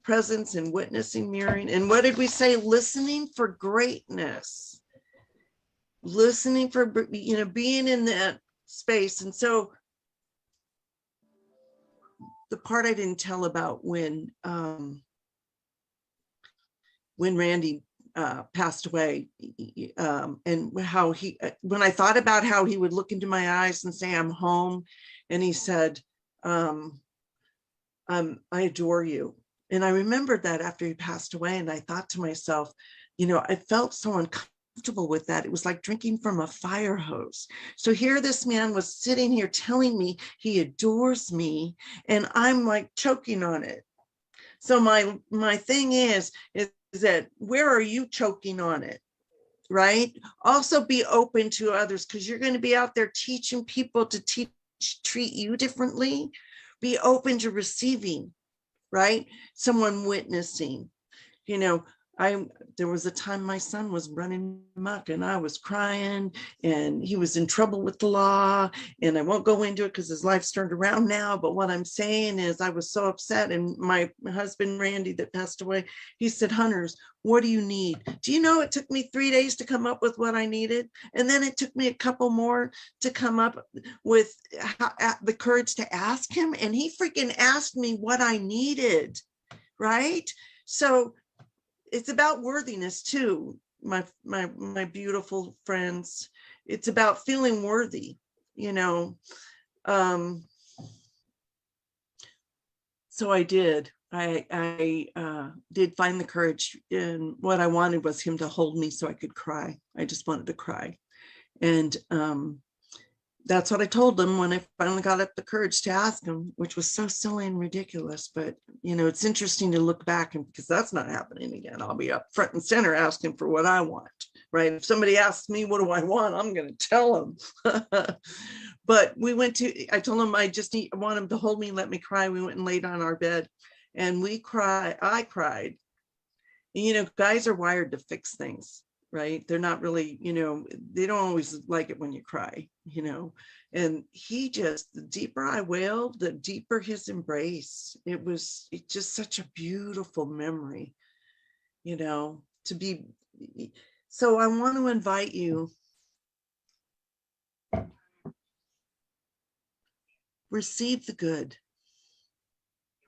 Presence and witnessing, mirroring. And what did we say? Listening for greatness. Listening for, being in that space. And so the part I didn't tell about when Randy passed away, and how when I thought about how he would look into my eyes and say, I'm home, and he said, I adore you. And I remembered that after he passed away, and I thought to myself, I felt so uncomfortable with that. It was like drinking from a fire hose. So here this man was sitting here telling me he adores me, and I'm like choking on it. So my thing is that where are you choking on it, right? Also be open to others, because you're going to be out there teaching people to treat you differently. Be open to receiving, right? Someone witnessing. There was a time my son was running amok, and I was crying, and he was in trouble with the law, and I won't go into it because his life's turned around now. But what I'm saying is I was so upset, and my husband, Randy, that passed away, he said, Hunters, what do you need? Do you know it took me 3 days to come up with what I needed? And then it took me a couple more to come up with the courage to ask him. And he freaking asked me what I needed, right? So it's about worthiness too, my beautiful friends. It's about feeling worthy, So I did. I did find the courage, and what I wanted was him to hold me so I could cry. I just wanted to cry. And that's what I told them when I finally got up the courage to ask him, which was so silly and ridiculous. But, you know, it's interesting to look back, and because that's not happening again. I'll be up front and center asking for what I want, right? If somebody asks me, what do I want? I'm going to tell them. But I told him I want him to hold me and let me cry. We went and laid on our bed and I cried. And, you know, guys are wired to fix things, right? They're not really, you know, they don't always like it when you cry, you know. And the deeper I wailed, the deeper his embrace. It's just such a beautiful memory, you know, to be. So I want to invite you. Receive the good,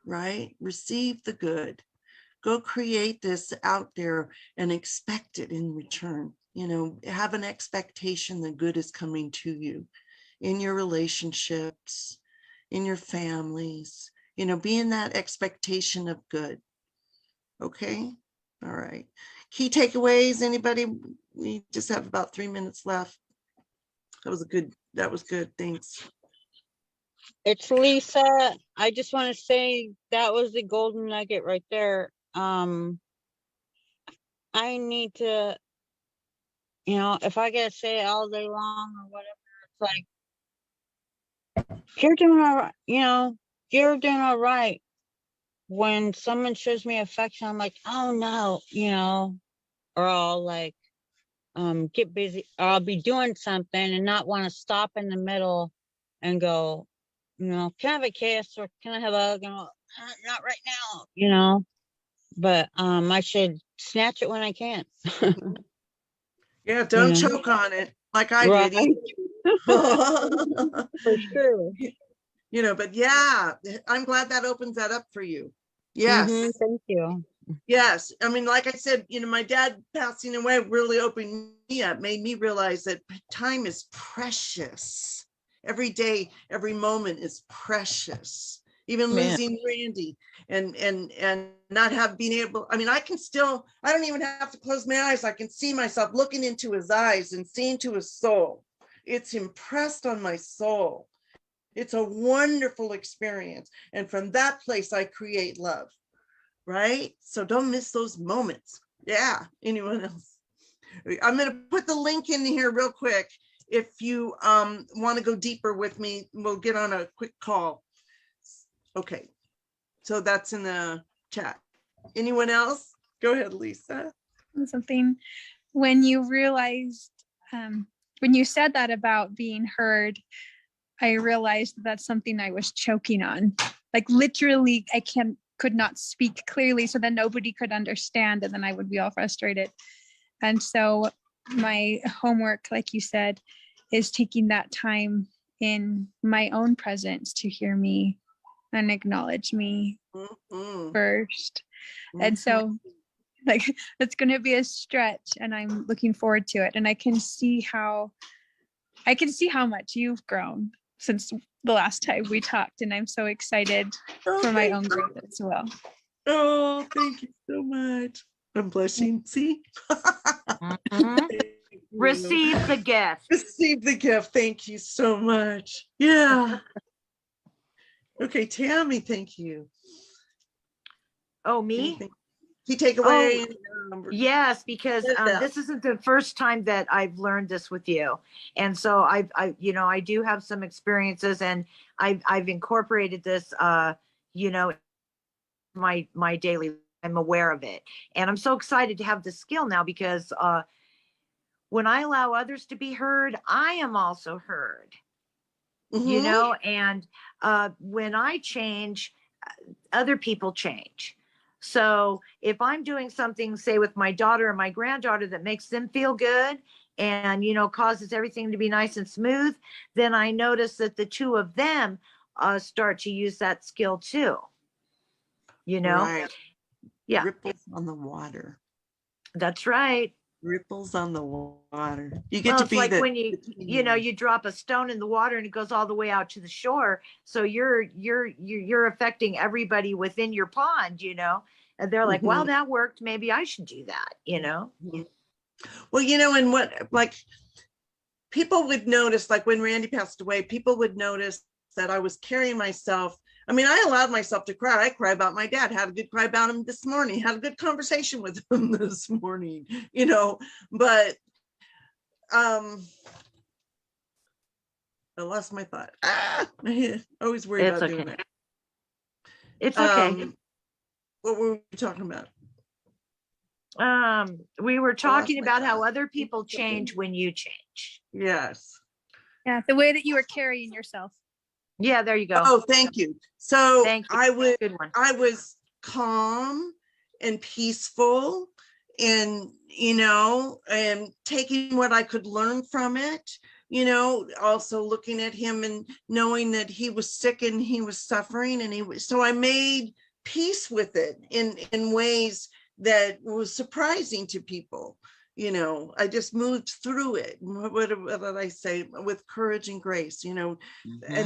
right? Receive the good. Go create this out there and expect it in return. You know, have an expectation that good is coming to you in your relationships, in your families, you know, be in that expectation of good. Okay. All right. Key takeaways, anybody? We just have about 3 minutes left. That was good. Thanks. It's Lisa. I just want to say that was the golden nugget right there. I need to, you know, if I gotta say it all day long or whatever, it's like, you're doing all right, you know, you're doing all right. When someone shows me affection, I'm like, oh no, you know, or I'll like get busy, or I'll be doing something and not want to stop in the middle and go, you know, can I have a kiss or can I have a hug? Not right now, you know. But I should snatch it when I can. Yeah, don't You know? choke on it like I Right. did. For sure. You know, but yeah, I'm glad that opens that up for you. Yes. Thank you. Yes. I mean, like I said, you know, my dad passing away really opened me up, made me realize that time is precious. Every day, every moment is precious. Even losing Randy and not being able, I mean, I don't even have to close my eyes. I can see myself looking into his eyes and seeing to his soul. It's impressed on my soul. It's a wonderful experience. And from that place, I create love, right? So don't miss those moments. Yeah. Anyone else? I'm going to put the link in here real quick. If you want to go deeper with me, we'll get on a quick call. Okay. So that's in the chat. Anyone else? Go ahead, Lisa. Something when you realized, when you said that about being heard, I realized that's something I was choking on. Like literally, could not speak clearly, so then nobody could understand, and then I would be all frustrated. And so my homework, like you said, is taking that time in my own presence to hear me and acknowledge me first. And so like it's going to be a stretch, and I'm looking forward to it. And I can see how much you've grown since the last time we talked, and I'm so excited for my own growth as well. Oh, thank you so much. I'm blushing. See? Receive the gift. Receive the gift. Thank you so much. Yeah. Okay, Tammy, thank you. Oh, me? Anything? Key takeaway. Yes, because this isn't the first time that I've learned this with you. And so I do have some experiences, and I've incorporated this, my daily, I'm aware of it. And I'm so excited to have this skill now, because when I allow others to be heard, I am also heard, you know, and when I change, other people change. So if I'm doing something, say with my daughter or my granddaughter, that makes them feel good and, you know, causes everything to be nice and smooth, then I notice that the two of them start to use that skill too. You know? Right. Yeah. Ripples on the water. That's right. Ripples on the water. You get to be like when you drop a stone in the water and it goes all the way out to the shore. So you're affecting everybody within your pond, you know, and they're like, wow, that worked. Maybe I should do that, you know? Well, you know, and what, like, people would notice, like when Randy passed away, people would notice that I was carrying myself. I mean, I allowed myself to cry. I cry about my dad, had a good cry about him this morning, had a good conversation with him this morning, but I lost my thought. I always worry It's about okay. doing that. It's okay. What were we talking about? We were talking my about how thought. other people change when you change. Yes. Yeah, the way that you were carrying yourself. Yeah, there you go. Oh, thank you. So Thank you. Good one. I was calm and peaceful and, and taking what I could learn from it, also looking at him and knowing that he was sick and he was suffering so I made peace with it in ways that was surprising to people. I just moved through it. What did I say? With courage and grace, And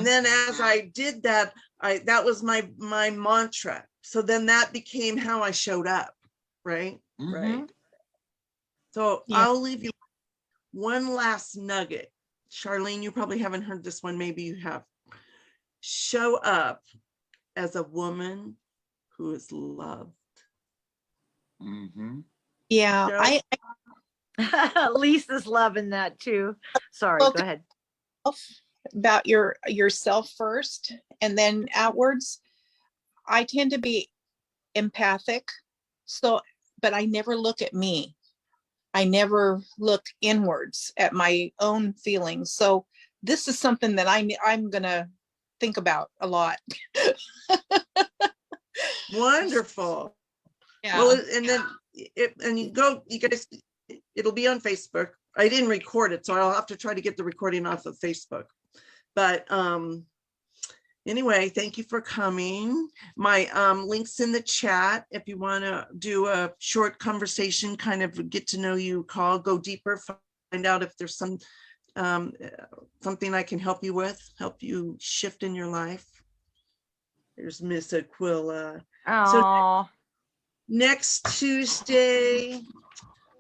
then as I did that, that was my mantra. So then that became how I showed up. Right. Right. So Yeah. I'll leave you one last nugget. Charlene, you probably haven't heard this one. Maybe you have. Show up as a woman who is loved. Yeah, Show Lisa's loving that too. Sorry, Well, go ahead. about yourself first and then outwards. I tend to be empathic, but I never look at me. I never look inwards at my own feelings. So this is something that I'm gonna think about a lot. Wonderful. Yeah. Well, and then you guys, it'll be on Facebook. I didn't record it, so I'll have to try to get the recording off of Facebook. But anyway, thank you for coming. My link's in the chat. If you want to do a short conversation, kind of get to know you call, go deeper, find out if there's something I can help you with, help you shift in your life. There's Miss Aquila. Oh, Next Tuesday,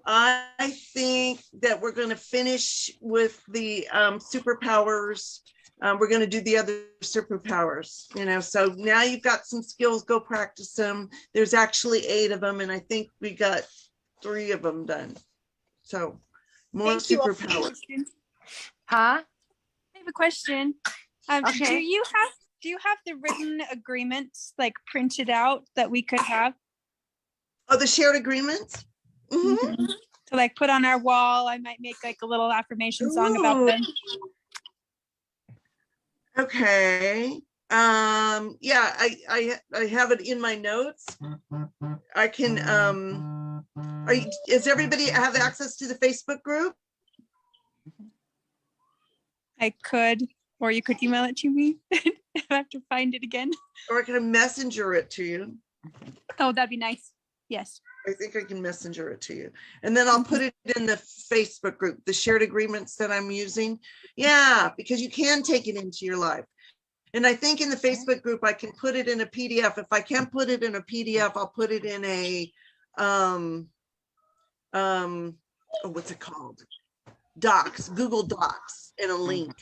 I think that we're going to finish with the superpowers. We're going to do the other superpowers, so now you've got some skills, go practice them. There's actually 8 of them, and I think we got 3 of them done. So more Thank you all. superpowers. huh? I have a question. Okay. Do you have the written agreements like printed out that we could have? Oh, the shared agreements? To like put on our wall? I might make like a little affirmation song about them. Okay. Yeah, I have it in my notes. I can does everybody have access to the Facebook group? I could, or you could email it to me. I have to find it again. Or I can messenger it to you. Oh, that'd be nice. Yes. I think I can messenger it to you. And then I'll put it in the Facebook group, the shared agreements that I'm using. Yeah, because you can take it into your life. And I think in the Facebook group, I can put it in a PDF. If I can't put it in a PDF, I'll put it in a, what's it called? Docs, Google Docs, and a link.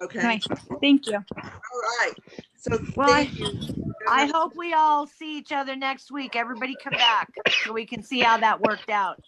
Okay. Nice. Thank you. All right. So Well, thank you. I hope we all see each other next week. Everybody come back so we can see how that worked out.